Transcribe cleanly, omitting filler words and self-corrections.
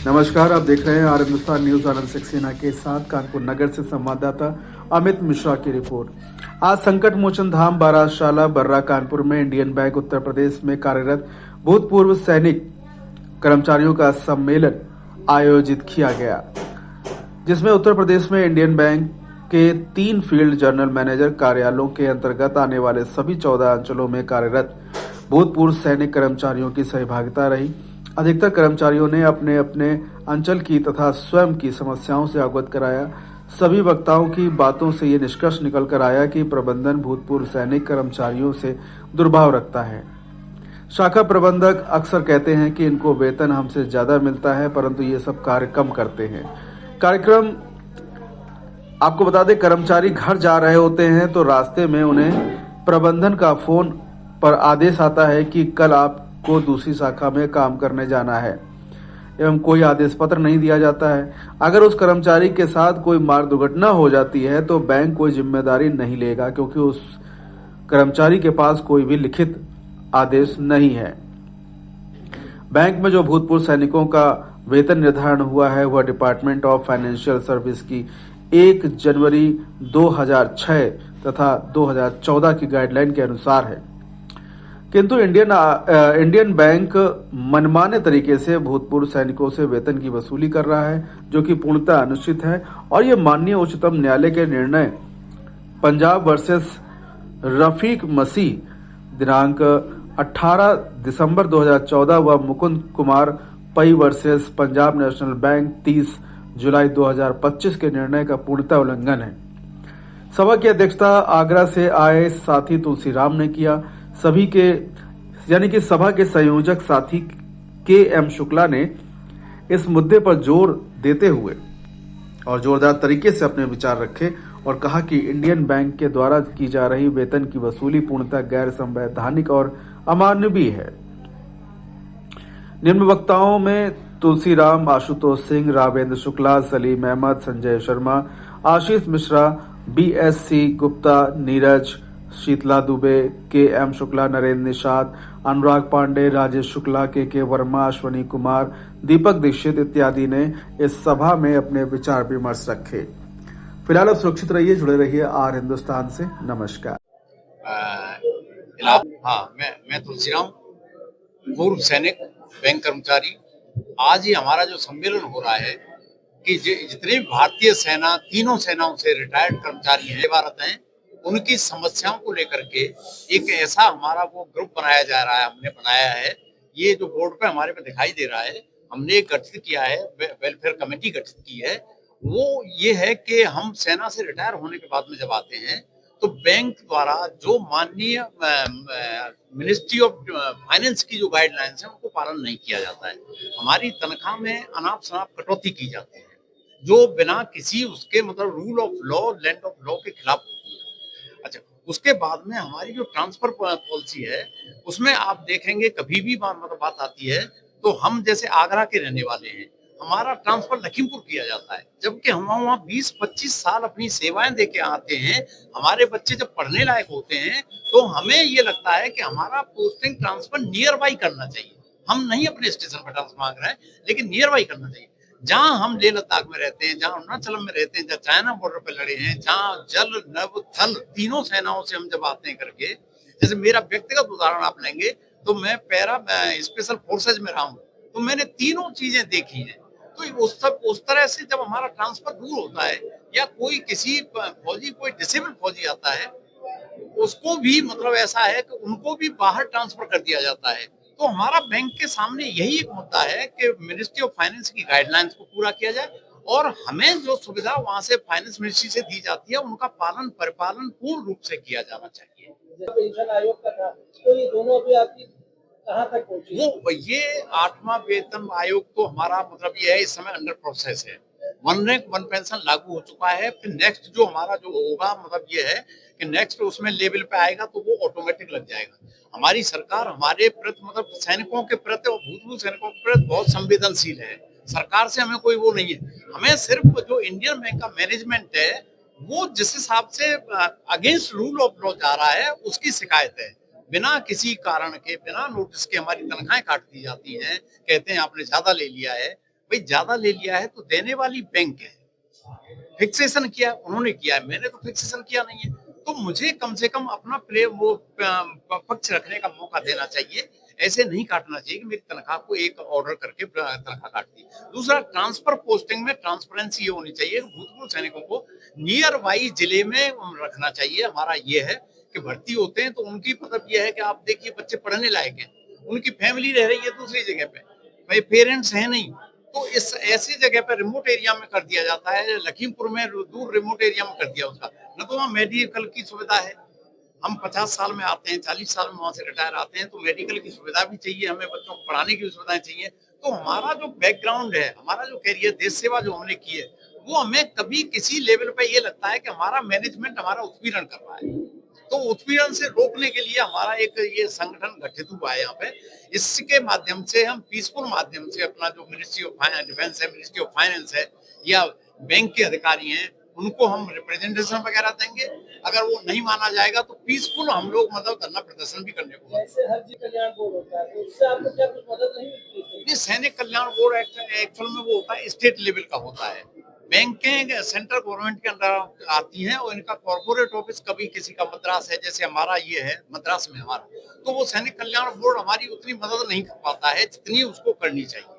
नमस्कार, आप देख रहे हैं आर हिंदुस्तान न्यूज। आनंद सक्सेना के साथ कानपुर नगर से संवाददाता अमित मिश्रा की रिपोर्ट। आज संकट मोचन धाम बाराशाला बर्रा कानपुर में इंडियन बैंक उत्तर प्रदेश में कार्यरत भूतपूर्व सैनिक कर्मचारियों का सम्मेलन आयोजित किया गया, जिसमें उत्तर प्रदेश में इंडियन बैंक के 3 फील्ड जनरल मैनेजर कार्यालयों के अंतर्गत आने वाले सभी 14 अंचलों में कार्यरत भूतपूर्व सैनिक कर्मचारियों की सहभागिता रही। अधिकतर कर्मचारियों ने अपने अपने अंचल की तथा स्वयं की समस्याओं से अवगत कराया। सभी वक्ताओं की बातों से ये निष्कर्ष निकल कर आया कि प्रबंधन भूतपूर्व सैनिक कर्मचारियों से दुर्भाव रखता है। शाखा प्रबंधक अक्सर कहते हैं कि इनको वेतन हमसे ज्यादा मिलता है, परंतु ये सब कार्य कम करते हैं। कार्यक्रम आपको बता दें, कर्मचारी घर जा रहे होते हैं तो रास्ते में उन्हें प्रबंधन का फोन पर आदेश आता है कि कल आपको दूसरी शाखा में काम करने जाना है, एवं कोई आदेश पत्र नहीं दिया जाता है। अगर उस कर्मचारी के साथ कोई मार्ग दुर्घटना हो जाती है तो बैंक कोई जिम्मेदारी नहीं लेगा, क्योंकि उस कर्मचारी के पास कोई भी लिखित आदेश नहीं है। बैंक में जो भूतपूर्व सैनिकों का वेतन निर्धारण हुआ है वह डिपार्टमेंट ऑफ फाइनेंशियल सर्विस की 1 जनवरी 2006 तथा 2014 की गाइडलाइन के अनुसार है। किंतु इंडियन बैंक मनमाने तरीके से भूतपूर्व सैनिकों से वेतन की वसूली कर रहा है, जो कि पूर्णतः अनुचित है। और ये माननीय उच्चतम न्यायालय के निर्णय पंजाब वर्सेस रफीक मसीह दिनांक 18 दिसंबर 2014 व मुकुंद कुमार पई वर्सेस पंजाब नेशनल बैंक 30 जुलाई 2025 के निर्णय का पूर्णतः उल्लंघन है। सभा की अध्यक्षता आगरा से आए साथी तुलसीराम ने किया। सभी के यानी कि सभा के संयोजक साथी के.एम. शुक्ला ने इस मुद्दे पर जोर देते हुए और जोरदार तरीके से अपने विचार रखे और कहा कि इंडियन बैंक के द्वारा की जा रही वेतन की वसूली पूर्णतः गैर संवैधानिक और अमानवीय है। निम्न वक्ताओं में तुलसीराम, आशुतोष सिंह, रावेंद्र शुक्ला, सलीम अहमद, संजय शर्मा, आशीष मिश्रा, BSC गुप्ता, नीरज, शीतला दुबे, के.एम. शुक्ला, नरेंद्र निषाद, अनुराग पांडे, राजेश शुक्ला, के वर्मा, अश्वनी कुमार, दीपक दीक्षित इत्यादि ने इस सभा में अपने विचार विमर्श रखे। फिलहाल अब सुरक्षित रहिए, जुड़े रहिए आर हिंदुस्तान से। नमस्कार। मैं तुलसीराम, पूर्व सैनिक बैंक कर्मचारी। आज ही हमारा जो सम्मेलन हो रहा है कि जितने भी भारतीय सेना, तीनों सेनाओं से रिटायर्ड कर्मचारी हैं, सेवारत हैं, उनकी समस्याओं को लेकर के एक ऐसा हमारा वो ग्रुप बनाया जा रहा है, हमने बनाया है। ये जो बोर्ड पे हमारे पे दिखाई दे रहा है, हमने गठित किया है, वेलफेयर कमेटी गठित की है। वो ये है कि हम सेना से रिटायर होने के बाद में जब आते हैं तो बैंक द्वारा जो माननीय मिनिस्ट्री ऑफ फाइनेंस की जो गाइडलाइंस है उनको पालन नहीं किया जाता है। हमारी तनख्वाह में अनाप शनाप कटौती की जाती है, जो बिना किसी उसके मतलब rule of law, land of law के खिलाफ होती है। अच्छा, उसके बाद में हमारी जो ट्रांसफर पॉलिसी है उसमें आप देखेंगे कभी भी मतलब बात आती है तो हम जैसे आगरा के रहने वाले हैं, हमारा ट्रांसफर लखीमपुर किया जाता है, जबकि हम वहाँ 20-25 साल अपनी सेवाएं देके आते हैं। हमारे बच्चे जब पढ़ने लायक होते हैं तो हमें ये लगता है कि हमारा पोस्टिंग ट्रांसफर नियर बाई करना चाहिए। हम नहीं अपने स्टेशन पर ट्रांसफर मांग रहे हैं, लेकिन नियर बाई करना चाहिए। जहाँ हम लेह लद्दाख में रहते हैं, जहाँ अरुणाचल में रहते हैं, जहाँ चाइना बॉर्डर पर लड़े हैं, जहाँ जल नभ थल तीनों सेनाओं से हम जब आते हैं करके, जैसे मेरा व्यक्तिगत उदाहरण आप लेंगे तो मैं स्पेशल फोर्सेज में रहा हूँ, तो मैंने तीनों चीजें देखी हैं। तो उस तरह से जब हमारा ट्रांसफर दूर होता है या कोई किसी फौजी, कोई डिसेबल फौजी आता है, उसको भी मतलब ऐसा है कि उनको भी बाहर ट्रांसफर कर दिया जाता है। तो हमारा बैंक के सामने यही एक मुद्दा है कि मिनिस्ट्री ऑफ फाइनेंस की गाइडलाइंस को पूरा किया जाए और हमें जो सुविधा वहां से फाइनेंस मिनिस्ट्री से दी जाती है उनका पालन परिपालन पूर्ण रूप से किया जाना चाहिए। पेंशन आयोग का था, तो ये दोनों अभी आपकी कहाँ तक पहुंची? वो ये 8वां वेतन आयोग तो हमारा मतलब ये है, इस समय अंडर प्रोसेस है। वन रैंक वन पेंशन लागू हो चुका है। फिर नेक्स्ट जो हमारा जो होगा मतलब ये है कि नेक्स्ट उसमें लेवल पे आएगा तो वो ऑटोमेटिक लग जाएगा। हमारी सरकार हमारे प्रति मतलब सैनिकों के प्रति और भूतपूर्व सैनिकों के प्रति बहुत संवेदनशील है। सरकार से हमें कोई वो नहीं है, हमें सिर्फ जो इंडियन बैंक का मैनेजमेंट है वो जिस हिसाब से अगेंस्ट रूल ऑफ लॉ जा रहा है उसकी शिकायत है। बिना किसी कारण के, बिना नोटिस के हमारी तनख्वाहें काट दी जाती हैं, कहते हैं आपने ज्यादा ले लिया है। भाई ज्यादा ले लिया है तो देने वाली बैंक है, फिक्सेशन किया उन्होंने किया है, मैंने तो फिक्सेशन किया नहीं है। तो मुझे कम से कम अपना पक्ष रखने का मौका देना चाहिए। ऐसे नहीं काटना चाहिए कि मेरी तनख्वाह को एक ऑर्डर करके तनख्वाह काट दी। दूसरा, ट्रांसफर पोस्टिंग में ट्रांसपेरेंसी ये होनी चाहिए, भूतपूर्व सैनिकों को नियर बाई जिले में रखना चाहिए। हमारा ये है कि भर्ती होते हैं तो उनकी मतलब ये है कि आप देखिए बच्चे पढ़ने लायक हैं, उनकी फैमिली रह रही है दूसरी जगह पे, भाई पेरेंट्स है नहीं, तो इस ऐसी जगह पे रिमोट एरिया में कर दिया जाता है। लखीमपुर में दूर रिमोट एरिया में कर दिया उसका, न तो वहाँ मेडिकल की सुविधा है। हम 50 साल में आते हैं, 40 साल में वहां से रिटायर आते हैं, तो मेडिकल की सुविधा भी चाहिए, हमें बच्चों को पढ़ाने की सुविधाएं चाहिए। तो हमारा जो बैकग्राउंड है, हमारा जो कैरियर, देश सेवा जो हमने की है, वो हमें कभी किसी लेवल पे ये लगता है कि हमारा मैनेजमेंट हमारा उत्पीड़न कर रहा है। तो उत्पीड़न से रोकने के लिए हमारा एक ये संगठन गठित हुआ है यहाँ पे। इसके माध्यम से हम पीसफुल माध्यम से अपना जो मिनिस्ट्री ऑफ डिफेंस है, मिनिस्ट्री ऑफ फाइनेंस है या बैंक के अधिकारी हैं, उनको हम रिप्रेजेंटेशन वगैरह देंगे। अगर वो नहीं माना जाएगा तो पीसफुल हम लोग मतलब धरना प्रदर्शन भी करने को। जैसे हर जी कल्याण बोर्ड होता है, तो उससे आपको क्या कुछ मदद नहीं मिलती? ये सैनिक कल्याण बोर्ड एक्चुअल में वो होता है, स्टेट लेवल का होता है। बैंकें सेंट्रल गवर्नमेंट के अंदर आती हैं और इनका कॉर्पोरेट ऑफिस कभी किसी का मद्रास है, जैसे हमारा ये है मद्रास में हमारा, तो वो सैनिक कल्याण बोर्ड हमारी उतनी मदद नहीं कर पाता है जितनी उसको करनी चाहिए।